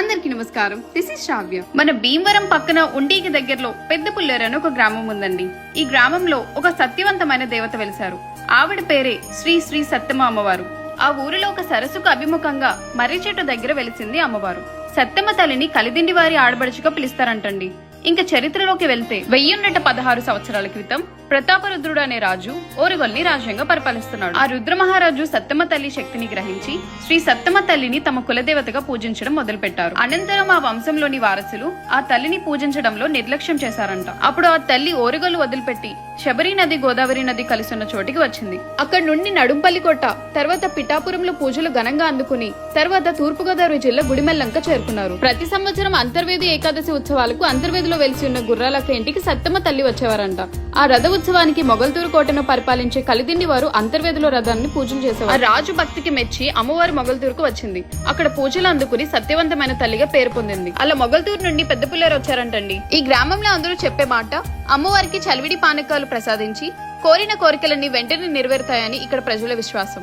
అందరికి నమస్కారం. This is శ్రావ్య. మన భీమవరం పక్కన ఉండికి దగ్గరలో పెద్ద పుల్లేరు అని ఒక గ్రామం ఉందండి. ఈ గ్రామంలో ఒక సత్యవంతమైన దేవత వెలిశారు. ఆవిడ పేరే శ్రీ శ్రీ సత్తమ్మ అమ్మవారు. ఆ ఊరిలో ఒక సరస్సుకు అభిముఖంగా మర్రి చెట్టు దగ్గర వెలిసింది అమ్మవారు. సత్తమ్మ తల్లిని కలిదిండి వారి ఆడబడుచుగా పిలుస్తారంటండి. ఇంకా చరిత్రలోకి వెళ్తే 1116 సంవత్సరాల క్రితం ప్రతాపరుద్రుడు అనే రాజు ఓరుగల్ని రాజ్యంగా పరిపాలిస్తున్నాడు. ఆ రుద్ర మహారాజు సత్తమ్మ తల్లి శక్తిని గ్రహించి శ్రీ సత్తమ్మ తల్లిని తమ కులదేవతగా పూజించడం మొదలు పెట్టారు. అనంతరం ఆ వంశంలోని వారసులు ఆ తల్లిని పూజించడంలో నిర్లక్ష్యం చేశారంట. అప్పుడు ఆ తల్లి ఓరుగల్లు వదిలిపెట్టి శబరి నది గోదావరి నది కలిసున్న చోటికి వచ్చింది. అక్కడి నుండి నడుంపల్లి కోట, తర్వాత పిఠాపురంలో పూజలు ఘనంగా అందుకుని తర్వాత తూర్పుగోదావరి జిల్లా గుడిమెల్లంక చేరుకున్నారు. ప్రతి సంవత్సరం అంతర్వేది ఏకాదశి ఉత్సవాలకు అంతర్వేదిలో వెలిసి ఉన్న గుర్రాలక్క ఇంటికి సత్తమ్మ తల్లి వచ్చేవారంట. ఆ రథ ఉత్సవానికి మొగల్తూరు కోటను పరిపాలించే కలిదిండి వారు అంతర్వేదిలో రథాన్ని పూజలు చేసేవారు. ఆ రాజు భక్తికి మెచ్చి అమ్మవారు మొగల్తూరుకు వచ్చింది. అక్కడ పూజలు అందుకుని సత్యవంతమైన తల్లిగా పేరు పొందింది. అలా మొగల్తూరు నుండి పెద్ద పుల్లేరు వచ్చారంటండి. ఈ గ్రామంలో అందరూ చెప్పే మాట, అమ్మవారికి చలివిడి పానకాలు ప్రసాదించి కోరిన కోరికలన్నీ వెంటనే నెరవేరుతాయని ఇక్కడ ప్రజల విశ్వాసం.